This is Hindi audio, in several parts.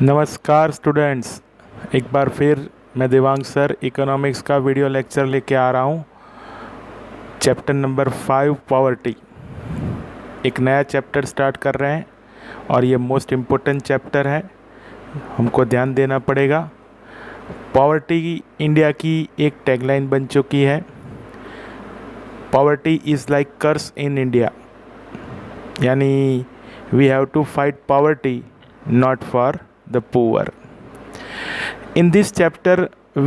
नमस्कार स्टूडेंट्स, एक बार फिर मैं देवांग सर इकोनॉमिक्स का वीडियो लेक्चर लेके आ रहा हूँ। चैप्टर नंबर 5 पॉवर्टी, एक नया चैप्टर स्टार्ट कर रहे हैं और ये मोस्ट इम्पोर्टेंट चैप्टर है, हमको ध्यान देना पड़ेगा। पॉवर्टी इंडिया की एक टैगलाइन बन चुकी है, poverty is like curse in India, यानी we have to fight poverty not for the poor. In this chapter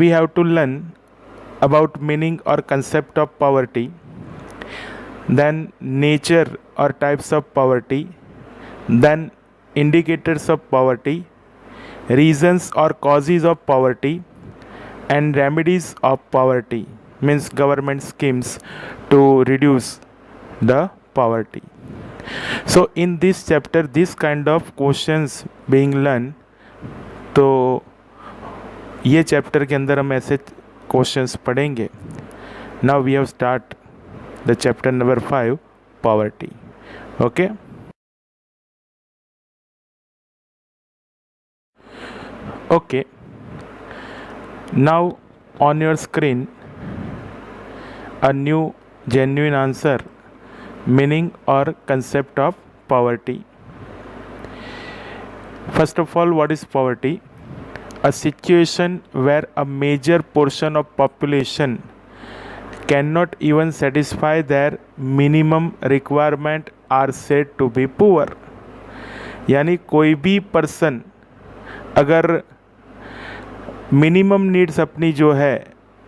we have to learn about meaning or concept of poverty, then nature or types of poverty, then indicators of poverty, reasons or causes of poverty, and remedies of poverty, means government schemes to reduce the poverty. So in this chapter this kind of questions being learned, तो ये चैप्टर के अंदर हम ऐसे क्वेश्चंस पढ़ेंगे। Now we have start the chapter number 5 poverty. Okay, okay, now on your screen a new genuine answer, meaning or concept of poverty. First of all, what is poverty? A situation where a major portion of population cannot even satisfy their minimum requirement are said to be poor. यानी कोई भी पर्सन अगर मिनिमम नीड्स अपनी जो है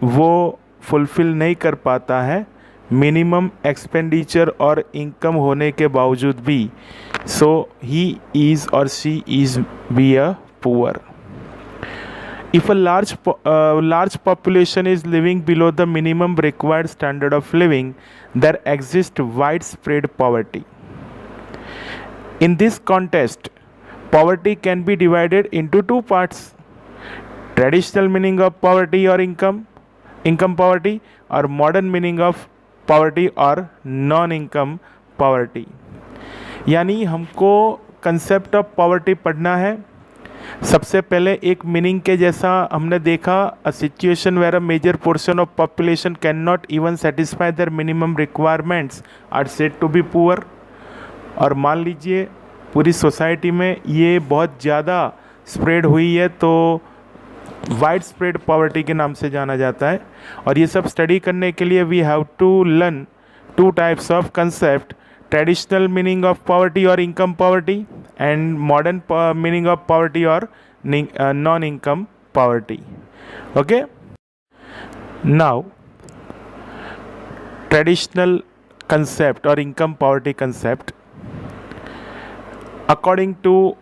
वो फुलफ़िल नहीं कर पाता है मिनिमम एक्सपेंडिचर और इनकम होने के बावजूद भी, सो ही इज़ और she is be a poor. If a large population is living below the minimum required standard of living, there exists widespread poverty. In this context, poverty can be divided into two parts: traditional meaning of poverty or income poverty, or modern meaning of poverty और नॉन इनकम पॉवर्टी. यानी हमको कंसेप्ट ऑफ पॉवर्टी पढ़ना है. सबसे पहले एक मीनिंग के जैसा हमने देखा, a situation where a major portion of population can not even satisfy their minimum requirements are said to be poor. और मान लीजिए पूरी सोसाइटी में ये बहुत ज़्यादा स्प्रेड हुई है तो वाइड स्प्रेड पॉवर्टी के नाम से जाना जाता है. और ये सब स्टडी करने के लिए we have to learn two types of concept: traditional meaning of poverty और income poverty, and modern meaning of poverty और non income poverty. Okay, now traditional concept और income poverty concept. According to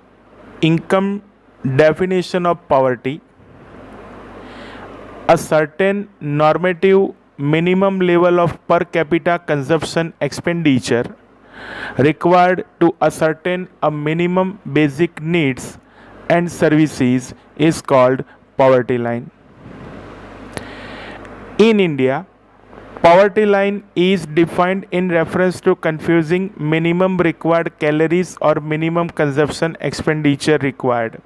income definition of poverty, a certain normative minimum level of per capita consumption expenditure required to ascertain a minimum basic needs and services is called poverty line. In India, poverty line is defined in reference to confusing minimum required calories or minimum consumption expenditure required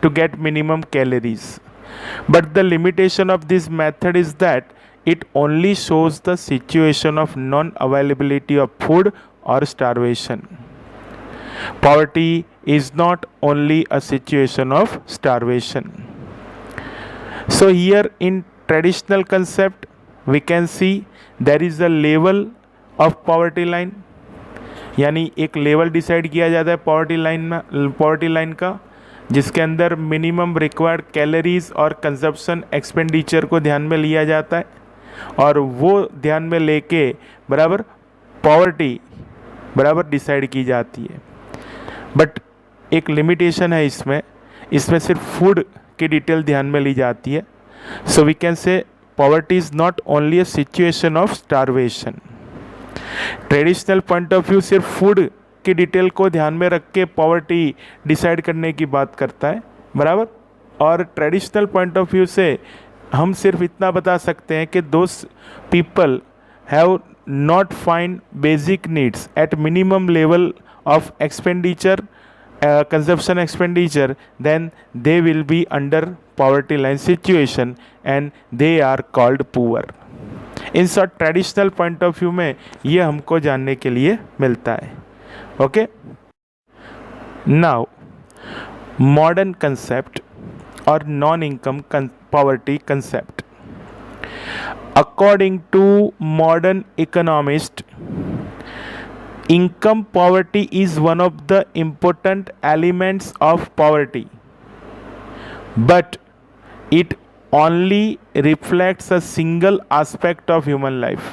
to get minimum calories. But the limitation of this method is that it only shows the situation of non-availability of food or starvation. Poverty is not only a situation of starvation. So here in traditional concept we can see there is a level of poverty line, यानी एक लेवल डिसाइड किया जाता है पॉवर्टी लाइन का, जिसके अंदर मिनिमम रिक्वायर्ड कैलोरीज और कंजप्शन एक्सपेंडिचर को ध्यान में लिया जाता है और वो ध्यान में लेके बराबर पॉवर्टी बराबर डिसाइड की जाती है. बट एक लिमिटेशन है इसमें सिर्फ फूड की डिटेल ध्यान में ली जाती है. So we can say poverty is not only a situation of starvation. Traditional point of view सिर्फ फूड की डिटेल को ध्यान में रख के पॉवर्टी डिसाइड करने की बात करता है बराबर. और ट्रेडिशनल पॉइंट ऑफ व्यू से हम सिर्फ इतना बता सकते हैं कि those people have not find basic needs at minimum level of expenditure consumption expenditure, then they will be under poverty line situation and they are called poor. In short traditional point of view में ये हमको जानने के लिए मिलता है. ओके, नाउ मॉडर्न कंसेप्ट और non income poverty concept. According to modern economist, income poverty is one of the important elements of poverty, but it only reflects a single aspect of human life: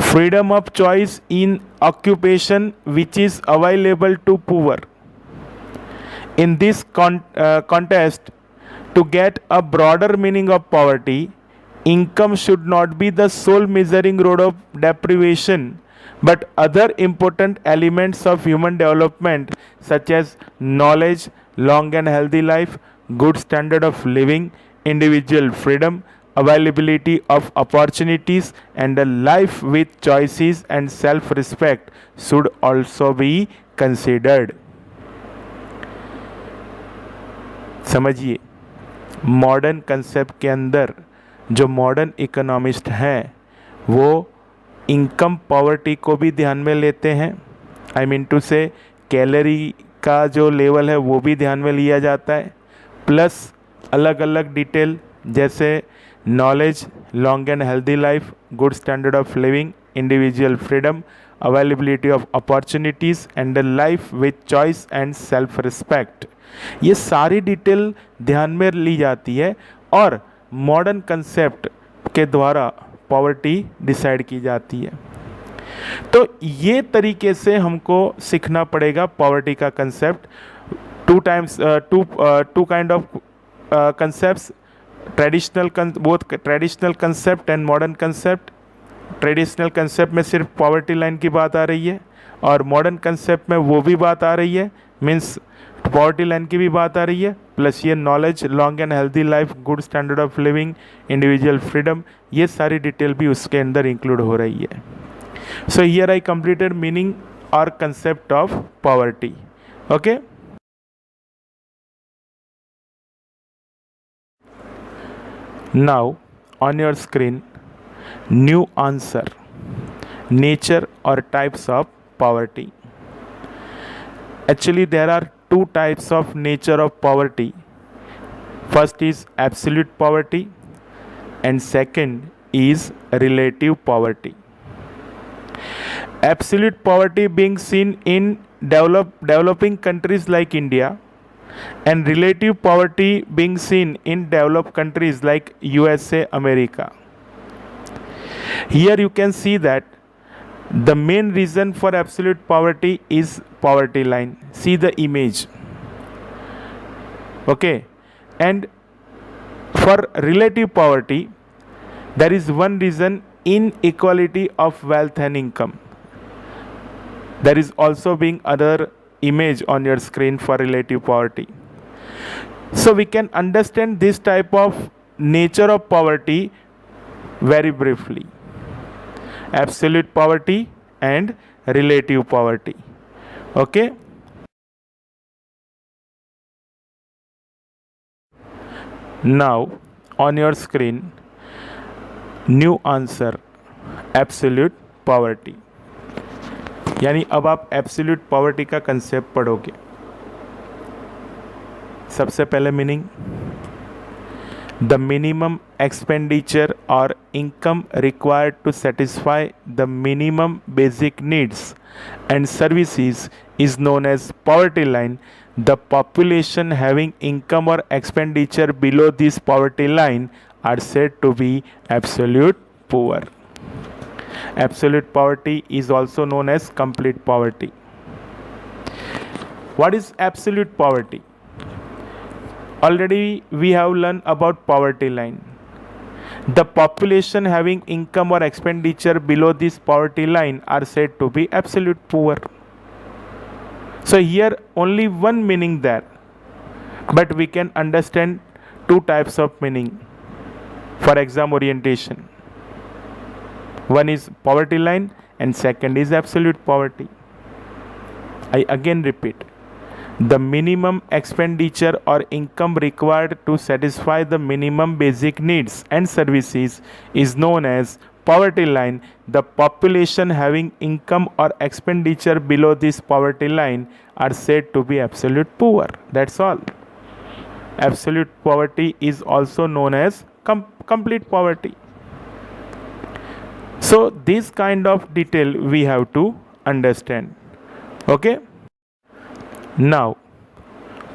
freedom of choice in occupation which is available to poor. In this context, to get a broader meaning of poverty, income should not be the sole measuring rod of deprivation, but other important elements of human development such as knowledge, long and healthy life, good standard of living, individual freedom, availability of opportunities, and a life with choices and self-respect should also be considered. समझिए, मॉडर्न कंसेप्ट के अंदर जो मॉडर्न इकोनॉमिस्ट हैं वो इनकम पॉवर्टी को भी ध्यान में लेते हैं. आई मीन टू से कैलोरी का जो लेवल है वो भी ध्यान में लिया जाता है, प्लस अलग अलग डिटेल जैसे knowledge, long and healthy life, good standard of living, individual freedom, availability of opportunities and a life with choice and self respect. ये सारी डिटेल ध्यान में ली जाती है और मॉडर्न कंसेप्ट के द्वारा पॉवर्टी डिसाइड की जाती है. तो ये तरीके से हमको सीखना पड़ेगा पॉवर्टी का concept. Two kind of concepts, both traditional concept and modern concept. Traditional concept में सिर्फ पॉवर्टी लाइन की बात आ रही है और मॉडर्न कंसेप्ट में वो भी बात आ रही है, मीन्स पॉवर्टी लाइन की भी बात आ रही है, प्लस ये knowledge, long and healthy life, good standard of living, individual freedom, ये सारी डिटेल भी उसके अंदर इंक्लूड हो रही है. So here I completed meaning और concept of poverty. Okay, now on your screen new answer, nature और types of poverty. Actually, there are two types of nature of poverty. First is absolute poverty and second is relative poverty. Absolute poverty being seen in developing countries like India and relative poverty being seen in developed countries like USA, America. Here you can see that the main reason for absolute poverty is poverty line. See the image. Okay, and for relative poverty there is one reason: inequality of wealth and income. There is also being other image on your screen for relative poverty. So we can understand this type of nature of poverty very briefly: absolute poverty and relative poverty. Okay, now on your screen new answer, absolute poverty. यानी अब आप एब्सोल्यूट पॉवर्टी का कंसेप्ट पढ़ोगे. सबसे पहले meaning: the minimum expenditure or income required to satisfy the minimum basic needs and services is known as poverty line. The population having income or expenditure below this poverty line are said to be absolute poor. Absolute poverty is also known as complete poverty. What is absolute poverty? Already we have learned about poverty line. The population having income or expenditure below this poverty line are said to be absolute poor. So here only one meaning there, but we can understand two types of meaning for exam orientation. One is poverty line and second is absolute poverty. I again repeat, the minimum expenditure or income required to satisfy the minimum basic needs and services is known as poverty line. The population having income or expenditure below this poverty line are said to be absolute poor. That's all. Absolute poverty is also known as complete poverty. So this kind of detail we have to understand. Okay. Now,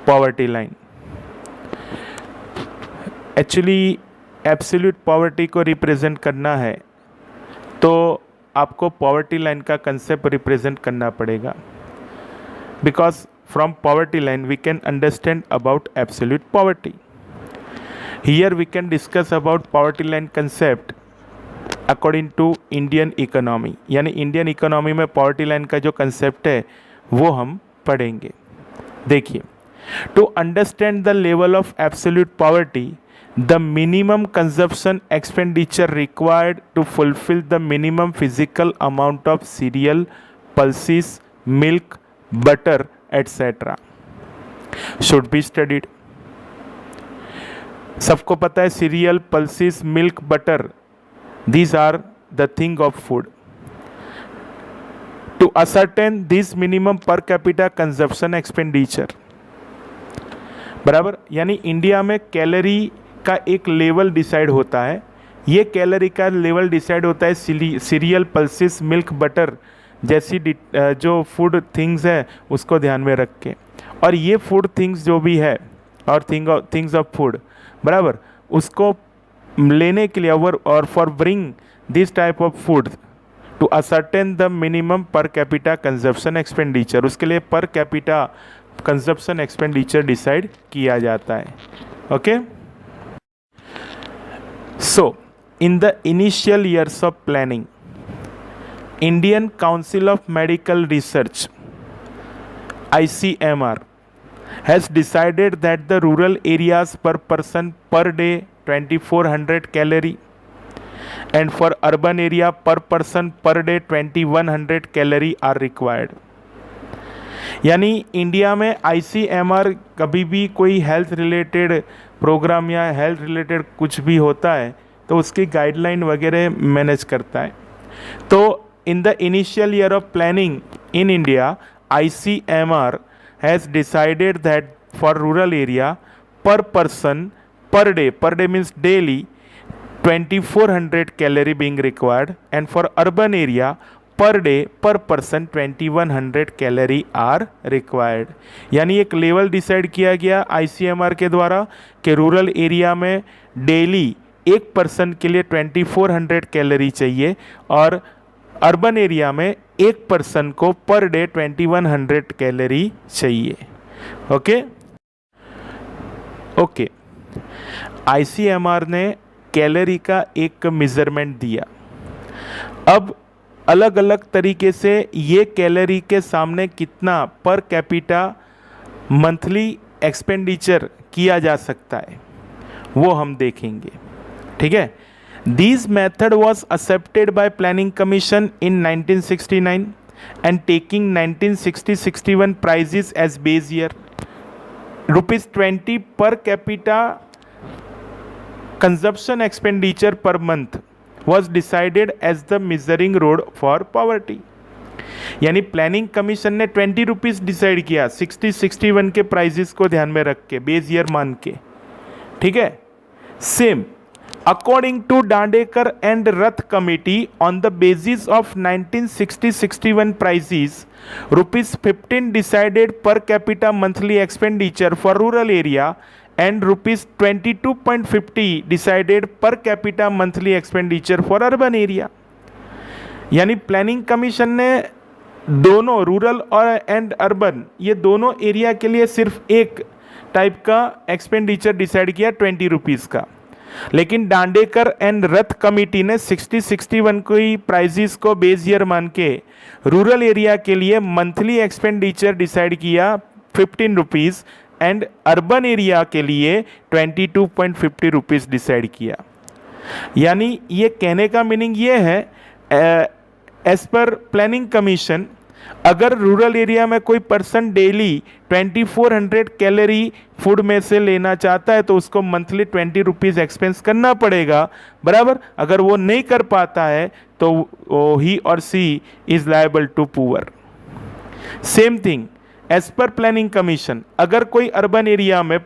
poverty line. Actually absolute poverty को रिप्रेजेंट करना है तो आपको पॉवर्टी लाइन का कंसेप्ट रिप्रेजेंट करना पड़ेगा, because from poverty line we can understand about absolute poverty. Here we can discuss about poverty line concept according to Indian economy. यानी इंडियन इकोनॉमी में पॉवर्टी लाइन का जो कंसेप्ट है वो हम पढ़ेंगे. देखिए, to understand the level of absolute poverty, the minimum consumption expenditure required to fulfil the minimum physical amount of serial, pulses, milk, butter etcetera should be studied. सबको पता है serial, pulses, milk, butter, these are the thing of food. To ascertain this minimum per capita consumption expenditure, बराबर, यानी इंडिया में कैलोरी का एक लेवल डिसाइड होता है. ये कैलोरी का लेवल डिसाइड होता है सीरियल, पल्सिस, मिल्क, बटर जैसी जो फूड थिंग्स है उसको ध्यान में रख के. और ये फूड थिंग्स जो भी है और थिंग्स ऑफ फूड, बराबर, उसको लेने के लिए और for bring this type of food to ascertain the minimum per capita consumption expenditure, उसके लिए पर कैपिटा कंजप्शन एक्सपेंडिचर डिसाइड किया जाता है. Okay. So in the initial years of planning, Indian council of medical research ICMR has decided that the rural areas per person per day 2400 calorie and for urban area per person per day 2100 calorie are required. यानी इंडिया में ICMR कभी भी कोई हेल्थ रिलेटेड प्रोग्राम या हेल्थ रिलेटेड कुछ भी होता है तो उसकी गाइडलाइन वगैरह मैनेज करता है. तो in the initial year of planning in India, ICMR has decided that for rural area per person per day means daily 2400 calorie being required, and for urban area per day per person 2100 calorie are required. यानी एक लेवल डिसाइड किया गया ICMR के द्वारा कि रूरल एरिया में डेली एक पर्सन के लिए 2400 कैलोरी चाहिए और अर्बन एरिया में एक पर्सन को पर डे 2100 कैलोरी चाहिए. ओके. ओके. ICMR ने कैलोरी का एक मेजरमेंट दिया. अब अलग अलग तरीके से ये कैलोरी के सामने कितना पर कैपिटा मंथली एक्सपेंडिचर किया जा सकता है वो हम देखेंगे. ठीक है. This method was accepted by Planning Commission in 1969 and taking 1960-61 prices as base year. ₹20 per capita consumption expenditure per month was decided as the measuring rod for poverty. यानी प्लानिंग कमीशन ने ₹20 डिसाइड किया 60-61 के प्राइजेस को ध्यान में रख के, बेस ईयर मान के. ठीक है. Same according to Dandekar and Rath committee, on the basis of 1960-61 prices, ₹15 decided per capita monthly expenditure for rural area and ₹22.50 decided per capita monthly expenditure for urban area. यानी प्लानिंग कमीशन ने दोनों रूरल और एंड अर्बन ये दोनों एरिया के लिए सिर्फ एक टाइप का एक्सपेंडिचर डिसाइड किया ₹20 का. लेकिन डांडेकर एंड रथ कमिटी ने 60-61 की प्राइजेस को बेस ईयर मान के रूरल एरिया के लिए मंथली एक्सपेंडिचर डिसाइड किया ₹15 एंड अर्बन एरिया के लिए ₹22.50 डिसाइड किया. यानी ये कहने का मीनिंग ये है, एज पर प्लानिंग कमीशन अगर रूरल एरिया में कोई पर्सन डेली 2400 कैलोरी फूड में से लेना चाहता है तो उसको मंथली 20 रुपीज़ एक्सपेंस करना पड़ेगा, बराबर। अगर वो नहीं कर पाता है तो ही और C is liable to poor. Same thing as per planning commission, अगर कोई अर्बन एरिया में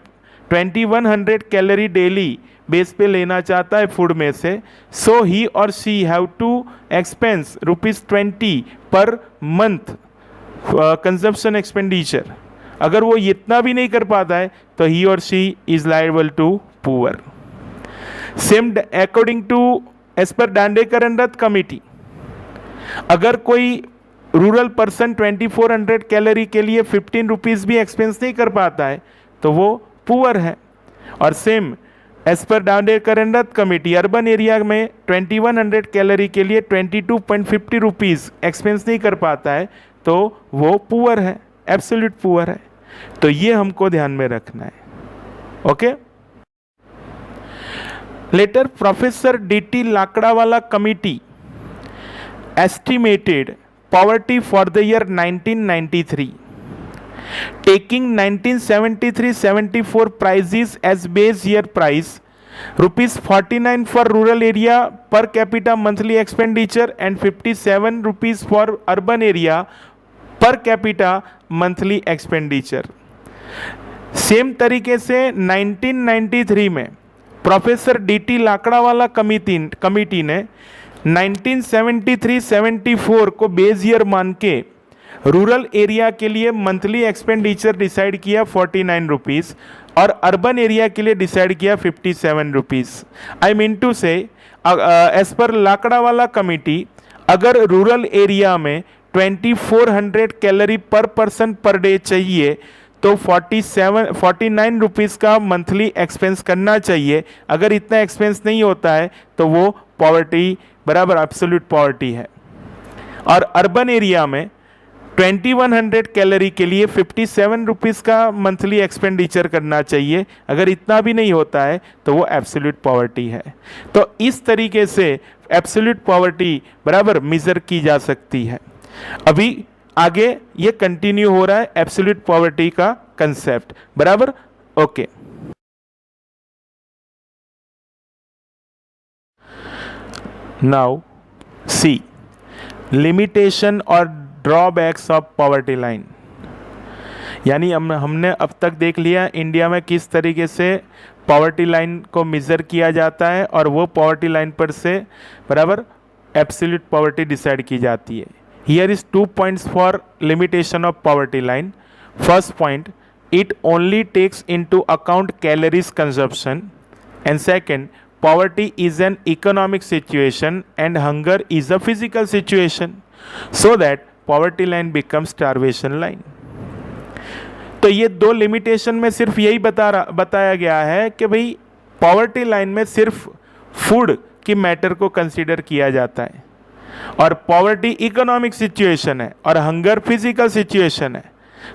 2100 कैलोरी डेली बेस पे लेना चाहता है फूड में से, सो ही और she have to expense ₹20 per month consumption expenditure. अगर वो इतना भी नहीं कर पाता है तो ही और she is liable to poor. Same according to as per Dandekar and Rath committee, अगर कोई रूरल पर्सन 2400 कैलोरी के लिए 15 रुपीज़ भी एक्सपेंस नहीं कर पाता है तो वो पुअर है। और same as per Dandekar and Rath committee, urban area में 2100 कैलोरी के लिए 22.50 रुपीज़ एक्सपेंस नहीं कर पाता है तो वो पुअर है, एब्सोल्यूट पुअर है। तो ये हमको ध्यान में रखना है, okay. Later professor DT Lakdawala committee estimated poverty for the year 1993, taking 1973-74 prices as base year price, ₹49 for rural area per capita monthly expenditure and 57 rupees for urban area per capita monthly expenditure। Same तरीके से 1993 में प्रोफेसर DT लाकड़ावाला कमिटी ने 1973-74 को बेस ईयर मान के रूरल एरिया के लिए मंथली एक्सपेंडिचर डिसाइड किया 49 रुपीज़ और अर्बन एरिया के लिए डिसाइड किया 57 रुपीज़। आई मीन टू से एज पर लाकड़ावाला कमिटी, अगर रूरल एरिया में 2400 कैलोरी पर पर्सन पर डे चाहिए तो 49 रुपीज़ का मंथली एक्सपेंस करना चाहिए। अगर इतना एक्सपेंस नहीं होता है तो वो पॉवर्टी बराबर एब्सोल्यूट पॉवर्टी है। और अर्बन एरिया में 2100 कैलोरी के लिए 57 रुपीज़ का मंथली एक्सपेंडिचर करना चाहिए। अगर इतना भी नहीं होता है तो वो एब्सोल्यूट पॉवर्टी है। तो इस तरीके से एब्सोल्यूट पॉवर्टी बराबर मेजर की जा सकती है। अभी आगे ये कंटिन्यू हो रहा है एब्सोल्यूट पॉवर्टी का कंसेप्ट, बराबर, ओके। नाउ सी लिमिटेशन और ड्रॉबैक्स ऑफ पॉवर्टी लाइन। यानी हमने अब तक देख लिया इंडिया में किस तरीके से पॉवर्टी लाइन को मेज़र किया जाता है और वो पॉवर्टी लाइन पर से बराबर एब्सोल्यूट पॉवर्टी डिसाइड की जाती है। Here is 2 points for limitation of poverty line. First point, it only takes into account calories consumption, and second, poverty is an economic situation and hunger is a physical situation, so that poverty line becomes starvation line. तो ये दो लिमिटेशन में सिर्फ यही बताया गया है कि भाई पॉवर्टी लाइन में सिर्फ फूड की मैटर को कंसीडर किया जाता है और पॉवर्टी इकोनॉमिक सिचुएशन है और हंगर फिजिकल सिचुएशन है,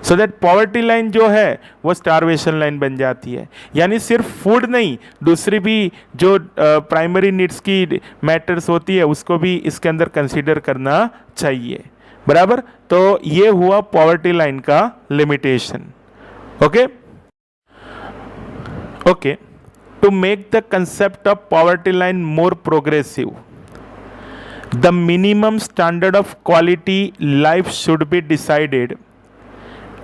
सो दैट पॉवर्टी लाइन जो है वो स्टारवेशन लाइन बन जाती है। यानी सिर्फ फूड नहीं, दूसरी भी जो प्राइमरी नीड्स की मैटर्स होती है उसको भी इसके अंदर कंसीडर करना चाहिए, बराबर। तो ये हुआ पॉवर्टी लाइन का limitation, okay. Okay, to make the concept of poverty line more progressive, the minimum standard of quality life should be decided,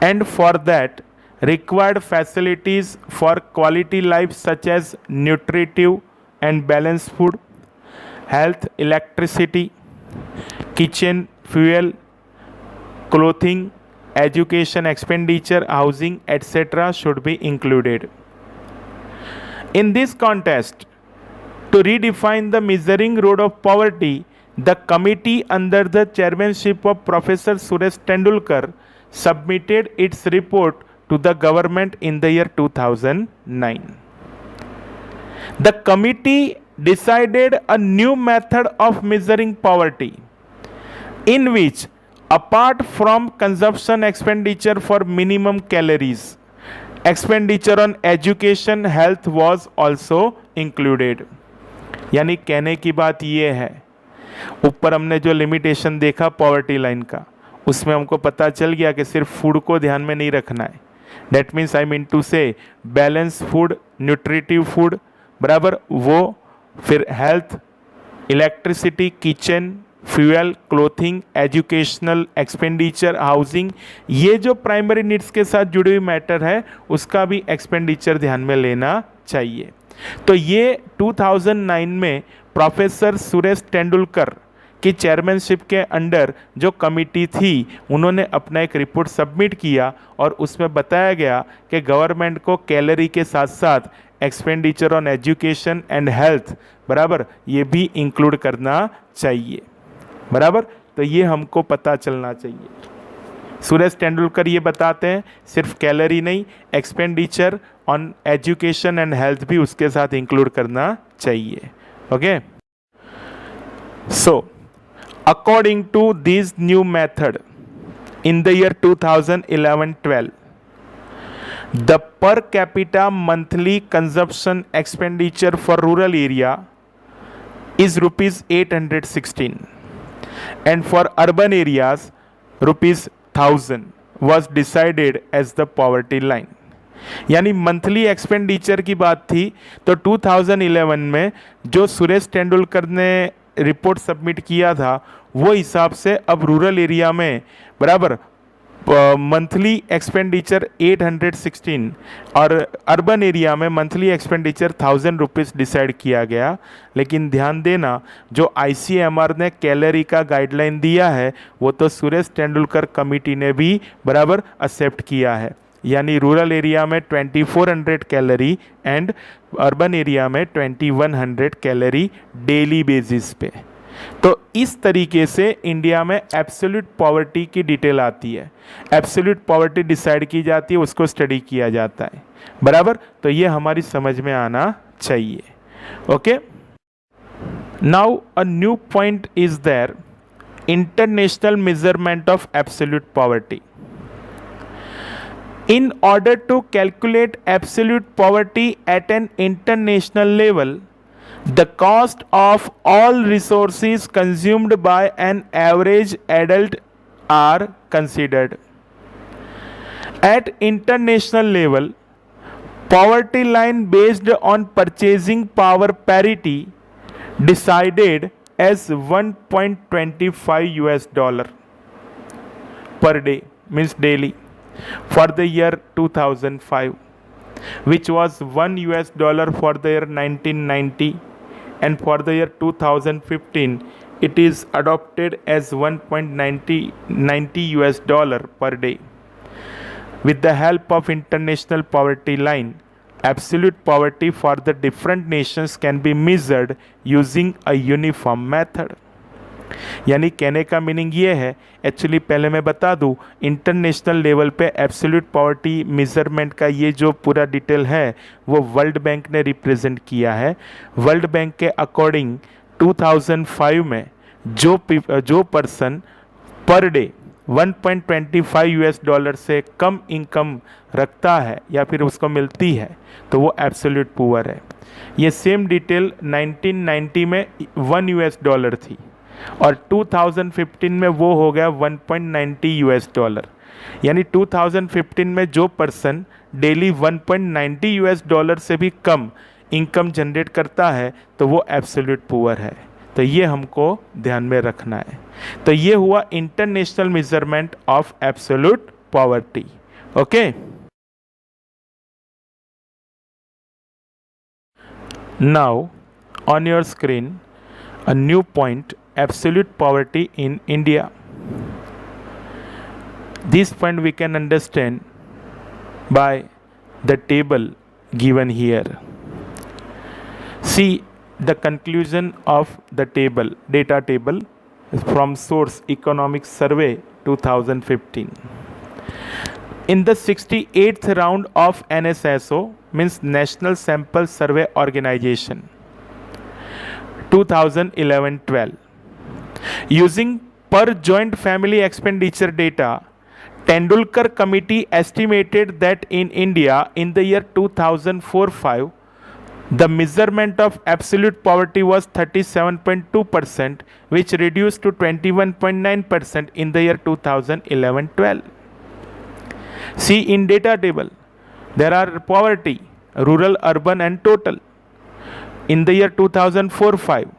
and for that required facilities for quality life such as nutritive and balanced food, health, electricity, kitchen, fuel, clothing, education expenditure, housing, etc. should be included. In this context, to redefine the measuring rod of poverty, the committee under the chairmanship of Professor Suresh Tendulkar submitted its report to the government in the year 2009. The committee decided a new method of measuring poverty, in which, apart from consumption expenditure for minimum calories, expenditure on education, health was also included. यानी कहने की बात ये है, ऊपर हमने जो लिमिटेशन देखा पॉवर्टी लाइन का, उसमें हमको पता चल गया कि सिर्फ फूड को ध्यान में नहीं रखना है। That means I mean to say balance food, nutritive food, बराबर, वो फिर health, electricity, kitchen, fuel, clothing, educational expenditure, housing, ये जो प्राइमरी नीड्स के साथ जुड़ी हुई मैटर है उसका भी एक्सपेंडिचर ध्यान में लेना चाहिए। तो ये 2009 में प्रोफेसर सुरेश तेंदुलकर की चेयरमैनशिप के अंडर जो कमिटी थी उन्होंने अपना एक रिपोर्ट सबमिट किया और उसमें बताया गया कि गवर्नमेंट को कैलोरी के साथ साथ expenditure on education and health, बराबर, ये भी इंक्लूड करना चाहिए, बराबर। तो ये हमको पता चलना चाहिए। सुरेश तेंदुलकर ये बताते हैं सिर्फ कैलोरी नहीं, expenditure on education and health भी उसके साथ इंक्लूड करना चाहिए। Okay, so according to this new method in the year 2011-12, the per capita monthly consumption expenditure for rural area is rupees 816 and for urban areas rupees 1000 was decided as the poverty line। यानी मंथली एक्सपेंडिचर की बात थी तो 2011 में जो सुरेश तेंदुलकर ने रिपोर्ट सबमिट किया था वो हिसाब से अब रूरल एरिया में, बराबर, मंथली एक्सपेंडिचर 816 और अर्बन एरिया में मंथली एक्सपेंडिचर 1000 रुपीज़ डिसाइड किया गया। लेकिन ध्यान देना, जो ICMR ने कैलोरी का गाइडलाइन दिया है वो तो सुरेश तेंदुलकर कमिटी ने भी, बराबर, एक्सेप्ट किया है। यानी रूरल एरिया में 2400 कैलोरी एंड अर्बन एरिया में 2100 कैलोरी डेली बेसिस पे। तो इस तरीके से इंडिया में एब्सोल्यूट पॉवर्टी की डिटेल आती है, एब्सोल्यूट पॉवर्टी डिसाइड की जाती है, उसको स्टडी किया जाता है, बराबर। तो ये हमारी समझ में आना चाहिए। Okay, now a new point is there, international measurement of absolute poverty. In order to calculate absolute poverty at an international level, the cost of all resources consumed by an average adult are considered. At international level, poverty line based on purchasing power parity decided as $1.25 per day, means daily, for the year 2005, which was $1 for the year 1990, and for the year 2015 it is adopted as $1.90 per day. With the help of international poverty line, absolute poverty for the different nations can be measured using a uniform method। यानी कहने का मीनिंग ये है, एक्चुअली पहले मैं बता दूं, इंटरनेशनल लेवल पे एब्सोल्यूट पॉवर्टी मेजरमेंट का ये जो पूरा डिटेल है वो वर्ल्ड बैंक ने रिप्रेजेंट किया है। वर्ल्ड बैंक के अकॉर्डिंग 2005 में जो पर्सन पर डे $1.25 से कम इनकम रखता है या फिर उसको मिलती है तो वो एब्सोल्यूट पुअर है। ये सेम डिटेल 1990 में $1 थी और 2015 में वो हो गया $1.90। यानी 2015 में जो पर्सन डेली $1.90 से भी कम इनकम जनरेट करता है तो वो एब्सोल्यूट पुअर है। तो ये हमको ध्यान में रखना है। तो ये हुआ international measurement of absolute poverty. Okay, now on your screen a new point, absolute poverty in India. This point we can understand by the table given here. See the conclusion of the table, data table from source Economic Survey 2015. In the 68th round of NSSO, means National Sample Survey Organization, 2011-12, using per joint family expenditure data, Tendulkar committee estimated that in India in the year 2004-5, The measurement of absolute poverty was 37.2%, which reduced to 21.9% in the year 2011-12. See in data table, there are poverty, rural, urban and total. In the year 2004-5,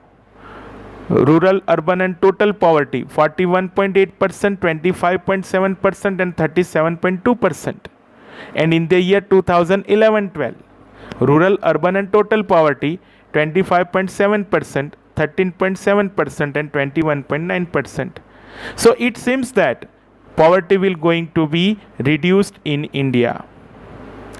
rural, urban and total poverty 41.8%, 25.7% and 37.2%. And in the year 2011-12, rural, urban and total poverty 25.7%, 13.7% and 21.9%. So it seems that poverty will going to be reduced in India.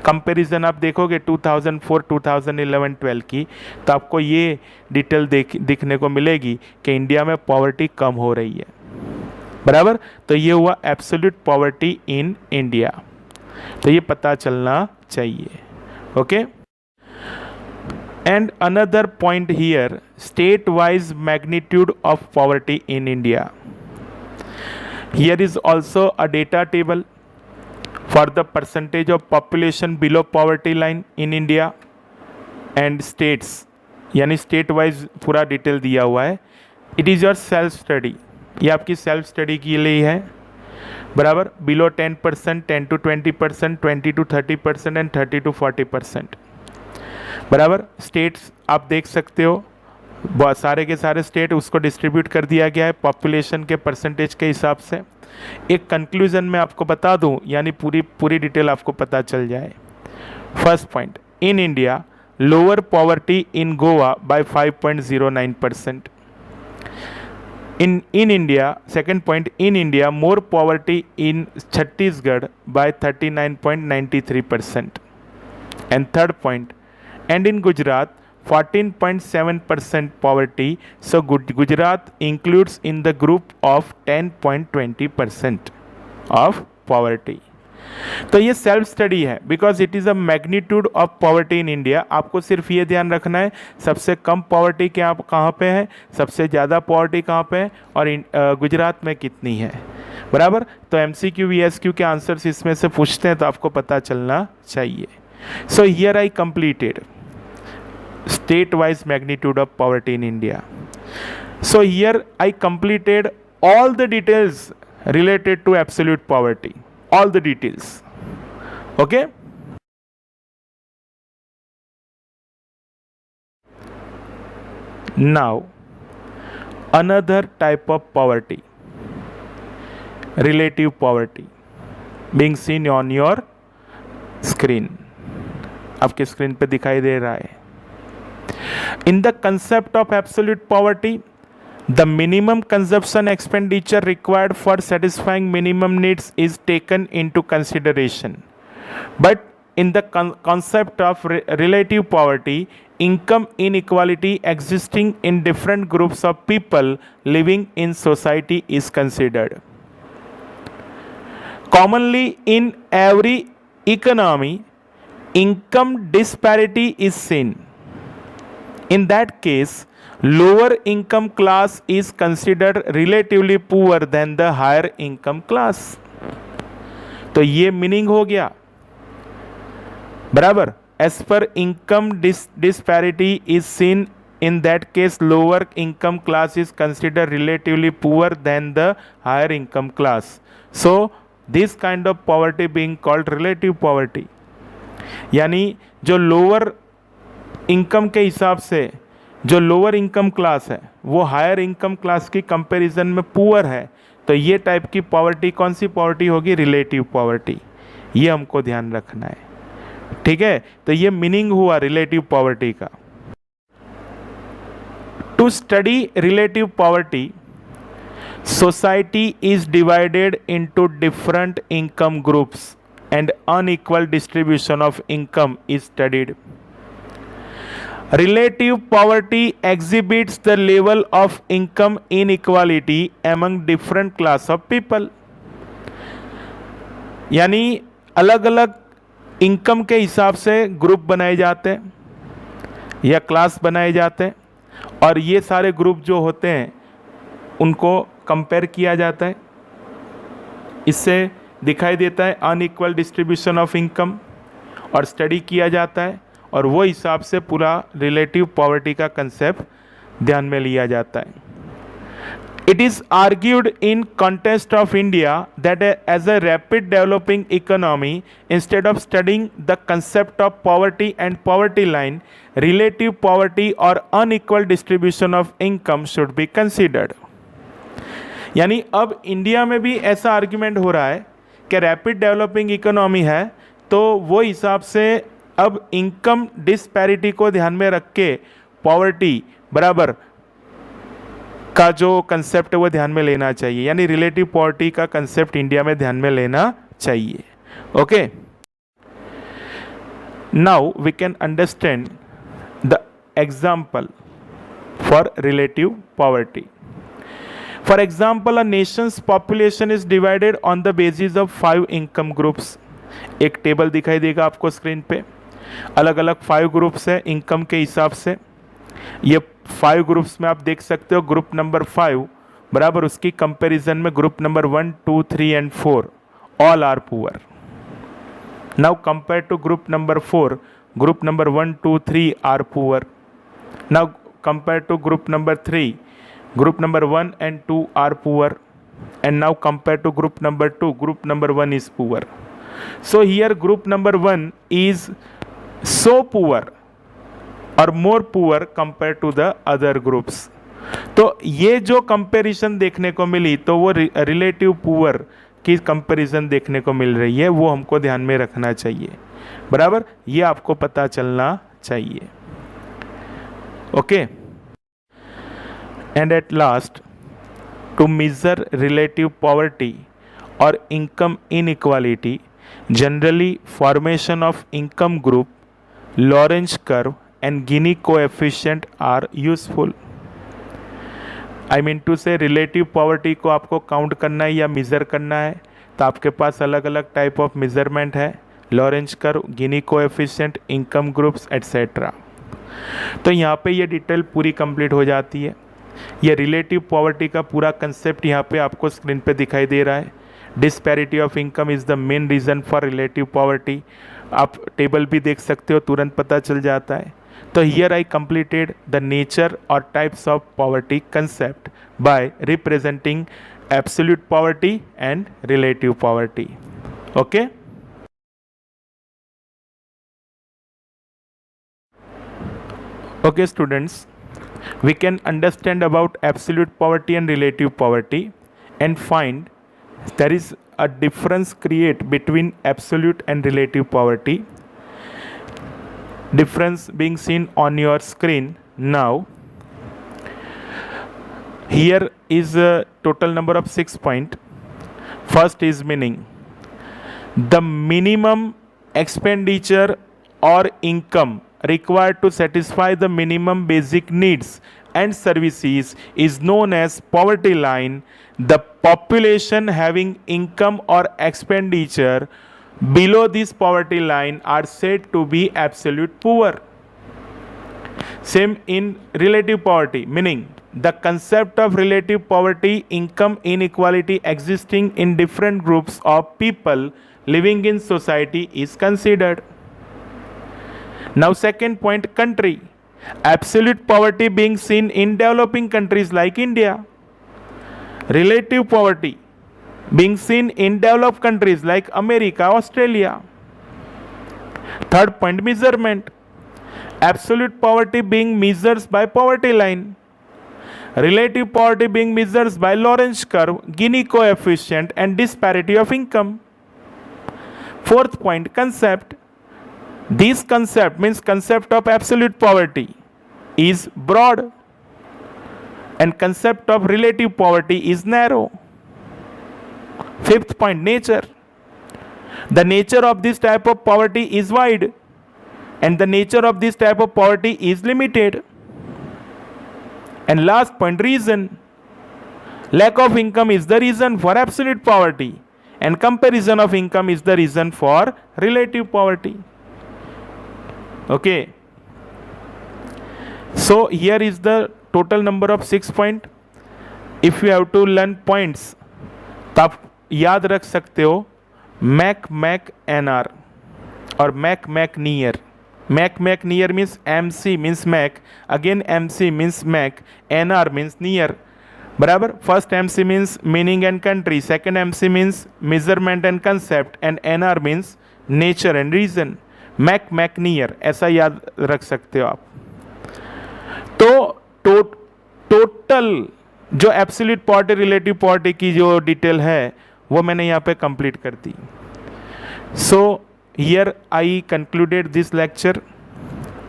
Comparison आप देखोगे 2004, 2011, 12 की, तो आपको ये डिटेल दिखने को मिलेगी कि इंडिया में पॉवर्टी कम हो रही है, बराबर। तो ये हुआ एब्सोल्यूट पॉवर्टी इन इंडिया, तो ये पता चलना चाहिए, okay. And another point here, state wise magnitude of poverty in India. Here is also a data table for the percentage of population below poverty line in India and states, यानी स्टेट वाइज पूरा डिटेल दिया हुआ है. It is your self study, ये आपकी सेल्फ स्टडी के लिए है, बराबर. Below 10%, 10 to 20%, 20 to 30% and 30 to 40%, बराबर. स्टेट्स आप देख सकते हो, बहुत सारे के सारे स्टेट उसको डिस्ट्रीब्यूट कर दिया गया है पॉपुलेशन के परसेंटेज के हिसाब से. एक कंक्लूजन में आपको बता दूं, यानी पूरी डिटेल आपको पता चल जाए. First point, in India lower poverty in Goa by 5.09%. in India. Second point, in India more poverty in Chhattisgarh by 39.93%. And third point, and in Gujarat 14.7% poverty. So Gujarat includes in the group of 10.20% of poverty. तो ये सेल्फ स्टडी है because it is a magnitude of poverty in India. आपको सिर्फ ये ध्यान रखना है सबसे कम पॉवर्टी क्या कहाँ पे है, सबसे ज़्यादा पॉवर्टी कहाँ पे है, और गुजरात में कितनी है, बराबर. तो MCQ VSQ के आंसर्स इसमें से पूछते हैं तो आपको पता चलना चाहिए. सो here I completed state wise magnitude of poverty in India. So here I completed all the details related to absolute poverty, all the details, okay. Now another type of poverty, relative poverty, being seen on your screen. आपके स्क्रीन पे दिखाई दे रहा है. In the concept of absolute poverty, the minimum consumption expenditure required for satisfying minimum needs is taken into consideration. But in the concept of relative poverty, income inequality existing in different groups of people living in society is considered. Commonly in every economy, income disparity is seen. In that case, lower income class is considered relatively poor than the higher income class. तो ये मीनिंग हो गया, बराबर. As per income disparity is seen, in that case lower income class is considered relatively poor than the higher income class. So this kind of poverty being called relative poverty. यानी जो लोअर इनकम के हिसाब से जो लोअर इनकम क्लास है वो हायर इनकम क्लास की कंपैरिजन में पुअर है, तो ये टाइप की पॉवर्टी कौन सी पॉवर्टी होगी, रिलेटिव पॉवर्टी. ये हमको ध्यान रखना है, ठीक है. तो ये मीनिंग हुआ रिलेटिव पॉवर्टी का. To study relative poverty, society is divided into different income groups and unequal distribution of income is studied. Relative poverty exhibits the level of income inequality among different class of people. यानी अलग अलग इनकम के हिसाब से ग्रुप बनाए जाते हैं या क्लास बनाए जाते हैं, और ये सारे ग्रुप जो होते हैं उनको कंपेयर किया जाता है. इससे दिखाई देता है अनइक्वल डिस्ट्रीब्यूशन ऑफ इनकम, और स्टडी किया जाता है, और वो हिसाब से पूरा रिलेटिव पॉवर्टी का कंसेप्ट ध्यान में लिया जाता है। It is argued in context of India that as a rapid developing economy, instead of studying the concept of poverty and poverty line, relative poverty or unequal distribution of income should be considered. यानी अब इंडिया में भी ऐसा आर्ग्यूमेंट हो रहा है कि रैपिड डेवलपिंग इकोनॉमी है, तो वो हिसाब से अब इनकम डिस्पैरिटी को ध्यान में रख के पॉवर्टी बराबर का जो कंसेप्ट है वो ध्यान में लेना चाहिए, यानी रिलेटिव पॉवर्टी का कंसेप्ट इंडिया में ध्यान में लेना चाहिए। Okay, now we can understand the example for relative poverty. For example, a nation's population is divided on the basis of 5 income groups. एक टेबल दिखाई देगा आपको स्क्रीन पे, अलग अलग 5 ग्रुप्स है इनकम के हिसाब से। ये 5 ग्रुप्स में आप देख सकते हो ग्रुप नंबर 5 बराबर उसकी कंपैरिजन में group number 1, 2, 3 and 4 all are poor. Now compare to group number 4, group number 1, 2, 3 are poor. Now compare to group number 3, group number 1 and 2 are poor, and now compare to group number 2, group number 1 is poor. So here group number 1 is so poor or more poor compared to the other groups. तो ये जो कंपैरिजन देखने को मिली तो वो रिलेटिव पुअर की कंपैरिजन देखने को मिल रही है, वो हमको ध्यान में रखना चाहिए बराबर, ये आपको पता चलना चाहिए। Okay, and at last, to measure relative poverty or income inequality, generally formation of income group, Lorenz curve and Gini coefficient are useful. I mean to say relative poverty को आपको काउंट करना है या मेज़र करना है तो आपके पास अलग अलग टाइप ऑफ मेज़रमेंट है, लॉरेंज कर्व, गिनी कोएफिशिएंट, इनकम ग्रुप्स एट्सेट्रा। तो यहाँ पे ये डिटेल पूरी कंप्लीट हो जाती है। ये रिलेटिव पॉवर्टी का पूरा कंसेप्ट यहाँ पे आपको स्क्रीन पे दिखाई दे रहा है। Disparity of income is the main reason for relative poverty. आप टेबल भी देख सकते हो, तुरंत पता चल जाता है। तो here I completed the nature और types of poverty concept by representing absolute poverty and relative poverty. Okay, okay students, we can understand about absolute poverty and relative poverty and find there is a difference create between absolute and relative poverty. Difference being seen on your screen now. Here is a total number of 6 points. First is meaning the minimum expenditure or income required to satisfy the minimum basic needs and services is known as poverty line. The population having income or expenditure below this poverty line are said to be absolute poor. Same in relative poverty, meaning the concept of relative poverty, income inequality existing in different groups of people living in society is considered. Now second point, country. Absolute poverty being seen in developing countries like India. Relative poverty being seen in developed countries like America, Australia. Third point, measurement. Absolute poverty being measured by poverty line. Relative poverty being measured by Lorenz curve, Gini coefficient and disparity of income. Fourth point, concept. This concept means concept of absolute poverty is broad and concept of relative poverty is narrow. Fifth point, nature. The nature of this type of poverty is wide and the nature of this type of poverty is limited. And last point, reason. Lack of income is the reason for absolute poverty and comparison of income is the reason for relative poverty. Okay, so here is the total number of 6 points. If you have to learn points तो आप याद रख सकते हो मैक मैक एन आर और Mac Mac near. Mac near means MC means Mac, again MC means Mac, NR means near. बराबर. First MC means meaning and country, second MC means measurement and concept, and NR means nature and region. Mac near, ऐसा याद रख सकते हो आप. तो टोटल जो एब्सोल्यूट पॉवर्टी रिलेटिव पॉवर्टी की जो डिटेल है वो मैंने यहाँ पे कंप्लीट कर दी. So here I concluded this lecture,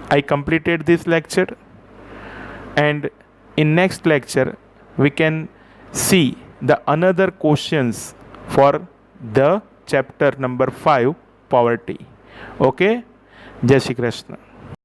I completed this lecture, and in next lecture we can see the another questions for the chapter number 5 poverty. Okay, Jai Shri Krishna.